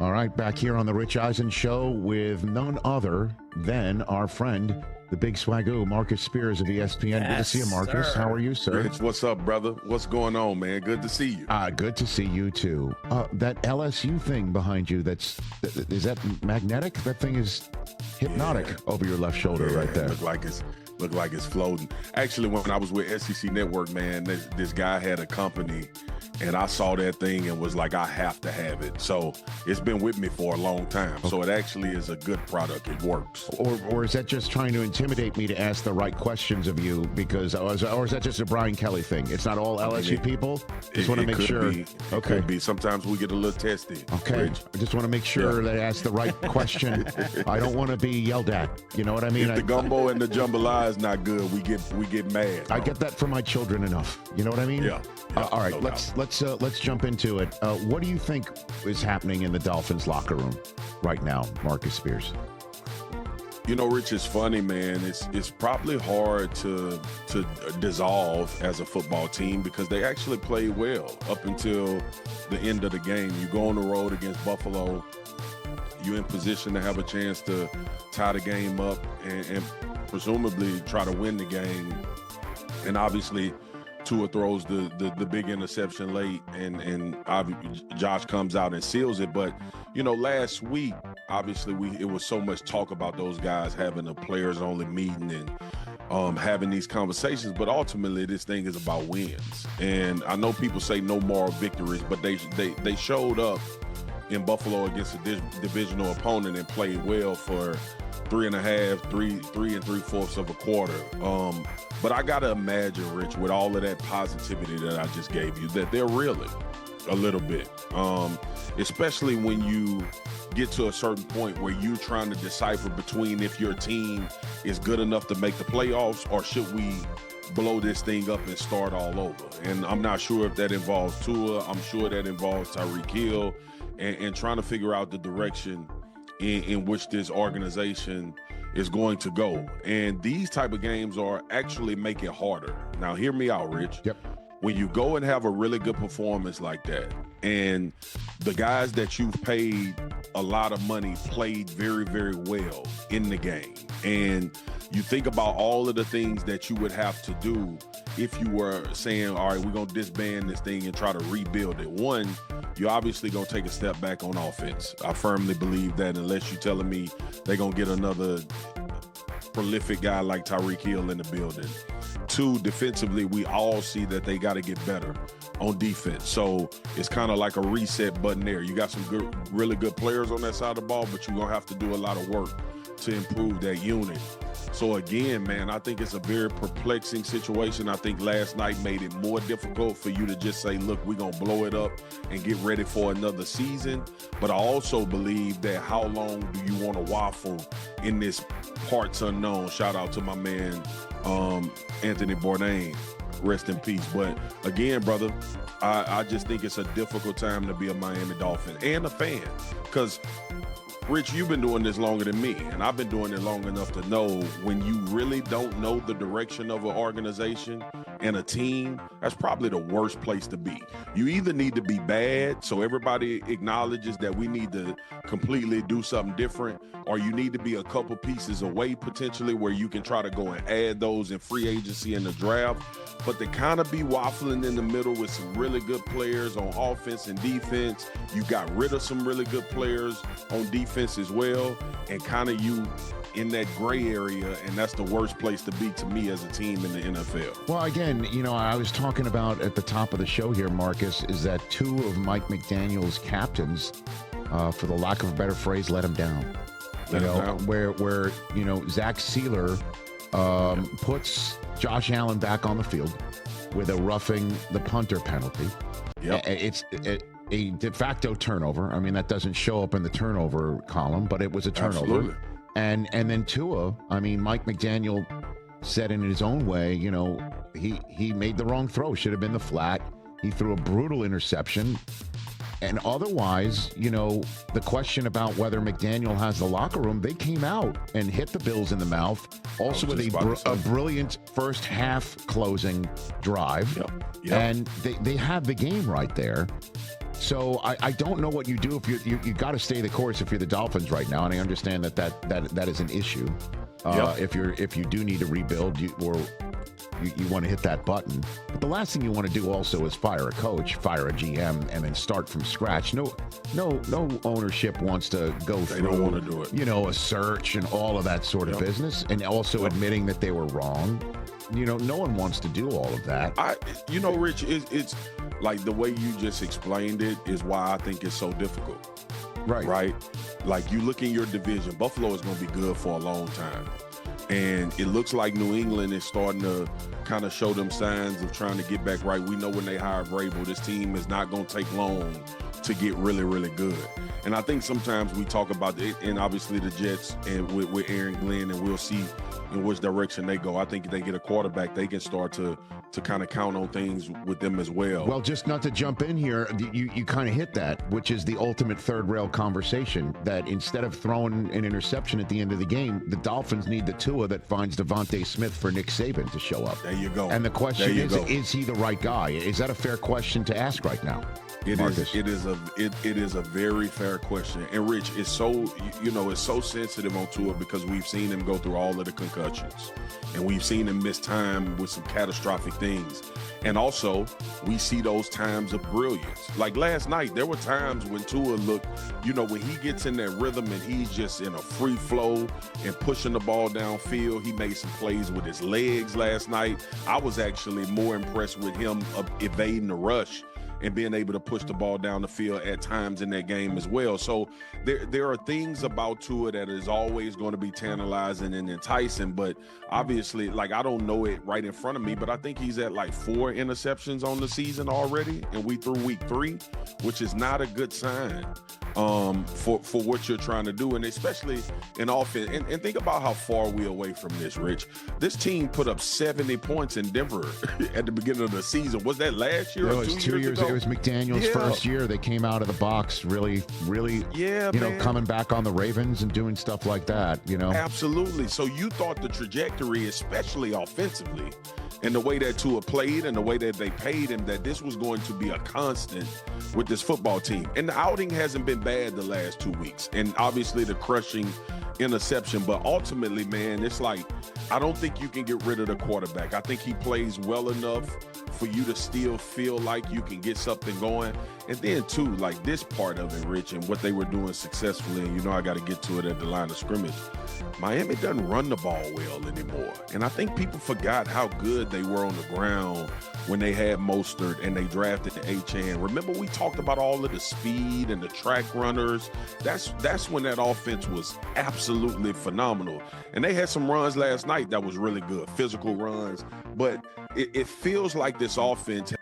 All right, back here on the Rich Eisen Show with none other than our friend, the big swagoo, Marcus Spears of ESPN. Good to see you, Marcus. Sir. How are you, sir? Rich, what's up, brother? What's going on, man? Good to see you. Good to see you, too. That LSU thing behind you, is that magnetic? That thing is hypnotic over your left shoulder right there. Look like it's floating. Actually, when I was with SEC Network, man, this guy had a company, and I saw that thing and was like, I have to have it. So it's been with me for a long time. Okay. So it actually is a good product. It works. Or is that just trying to intimidate me to ask the right questions of you? Because, or is that just a Brian Kelly thing? It's not all LSU people? Just want to make sure. It could be. Sometimes we get a little testy. Okay. Rich. I just want to make sure that I ask the right question. I don't want to be yelled at. You know what I mean? If the gumbo and the jambalaya is not good, we get mad. I get that from my children enough. You know what I mean? Yeah. All right, let's jump into it. What do you think is happening in the Dolphins locker room right now, Marcus Spears? You know, Rich, it's funny, man. It's probably hard to dissolve as a football team because they actually played well up until the end of the game. You go on the road against Buffalo, you're in position to have a chance to tie the game up and presumably try to win the game. And obviously, Tua throws the big interception late, and Josh comes out and seals it. But, you know, last week, obviously, it was so much talk about those guys having a players-only meeting and having these conversations. But ultimately, this thing is about wins. And I know people say no moral victories, but they showed up in Buffalo against a divisional opponent and played well for 3 3/4 of a quarter. But I got to imagine, Rich, with all of that positivity that I just gave you, that they're reeling a little bit, especially when you get to a certain point where you're trying to decipher between if your team is good enough to make the playoffs or should we blow this thing up and start all over. And I'm not sure if that involves Tua. I'm sure that involves Tyreek Hill and trying to figure out the direction in which this organization is going to go. And these type of games are actually make it harder. Now, hear me out, Rich. Yep. When you go and have a really good performance like that, and the guys that you've paid a lot of money played very, very well in the game, and you think about all of the things that you would have to do if you were saying, all right, we're going to disband this thing and try to rebuild it. One, you're obviously going to take a step back on offense. I firmly believe that, unless you're telling me they're going to get another prolific guy like Tyreek Hill in the building. Two, defensively, we all see that they got to get better on defense. So it's kind of like a reset button there. You got some really good players on that side of the ball, but you're going to have to do a lot of work to improve that unit. So again, man, I think it's a very perplexing situation. I think last night made it more difficult for you to just say, look, we're going to blow it up and get ready for another season. But I also believe that how long do you want to waffle in this parts unknown? Shout out to my man, Anthony Bourdain. Rest in peace. But again, brother, I just think it's a difficult time to be a Miami Dolphin and a fan. Because Rich, you've been doing this longer than me, and I've been doing it long enough to know when you really don't know the direction of an organization and a team, that's probably the worst place to be. You either need to be bad, so everybody acknowledges that we need to completely do something different, or you need to be a couple pieces away potentially where you can try to go and add those in free agency in the draft. But to kind of be waffling in the middle with some really good players on offense and defense, you got rid of some really good players on defense as well, and kind of you in that gray area, and that's the worst place to be to me as a team in the NFL. Well, again, you know, I was talking about at the top of the show here, Marcus, is that two of Mike McDaniel's captains, for the lack of a better phrase, let him down. Where you know, Zach Sealer puts Josh Allen back on the field with a roughing the punter penalty. Yep. It's a de facto turnover. I mean, that doesn't show up in the turnover column, but it was a turnover. Absolutely. And then Tua, I mean, Mike McDaniel said in his own way, you know, he made the wrong throw. Should have been the flat. He threw a brutal interception. And otherwise, you know, the question about whether McDaniel has the locker room, they came out and hit the Bills in the mouth, also with a brilliant first half closing drive. Yep. And they had the game right there. So I don't know what you do if you got to stay the course if you're the Dolphins right now, and I understand that is an issue. If you do need to rebuild, you want to hit that button. But the last thing you want to do also is fire a coach, fire a GM, and then start from scratch. No ownership wants to go through. They don't want to do it. A search and all of that sort of business, and also admitting that they were wrong. No one wants to do all of that. Rich, it's like the way you just explained it is why I think it's so difficult. Right? Like you look in your division, Buffalo is going to be good for a long time. And it looks like New England is starting to kind of show them signs of trying to get back right. We know when they hired Vrabel, this team is not going to take long to get really, really good. And I think sometimes we talk about it, and obviously the Jets and with Aaron Glenn, and we'll see in which direction they go. I think if they get a quarterback, they can start to kind of count on things with them as well. Well, just not to jump in here, you kind of hit that, which is the ultimate third rail conversation, that instead of throwing an interception at the end of the game, the Dolphins need the Tua that finds Devontae Smith for Nick Saban to show up. There you go. And the question is he the right guy? Is that a fair question to ask right now? It is a very fair question. And Rich, it's so it's so sensitive on Tua because we've seen him go through all of the concussions, and we've seen him miss time with some catastrophic things. And also, we see those times of brilliance. Like last night, there were times when Tua looked, when he gets in that rhythm and he's just in a free flow and pushing the ball downfield. He made some plays with his legs last night. I was actually more impressed with him evading the rush and being able to push the ball down the field at times in that game as well. So there are things about Tua that is always going to be tantalizing and enticing, but obviously, like, I don't know it right in front of me, but I think he's at like 4 interceptions on the season already, and we through week 3, which is not a good sign for what you're trying to do, and especially in offense. And think about how far we're away from this, Rich. This team put up 70 points in Denver at the beginning of the season. Was that last year or 2 years ago? It was McDaniel's first year. They came out of the box really, coming back on the Ravens and doing stuff like that, Absolutely. So you thought the trajectory, especially offensively, and the way that Tua played and the way that they paid him, that this was going to be a constant with this football team. And the outing hasn't been bad the last 2 weeks. And obviously the crushing interception. But ultimately, man, it's like, I don't think you can get rid of the quarterback. I think he plays well enough for you to still feel like you can get something going. And then, too, like this part of it, Rich, and what they were doing successfully, and I got to get to it at the line of scrimmage, Miami doesn't run the ball well anymore. And I think people forgot how good they were on the ground when they had Mostert and they drafted the H.N. Remember, we talked about all of the speed and the track runners. That's when that offense was absolutely phenomenal. And they had some runs last night that was really good, physical runs. But it feels like this offense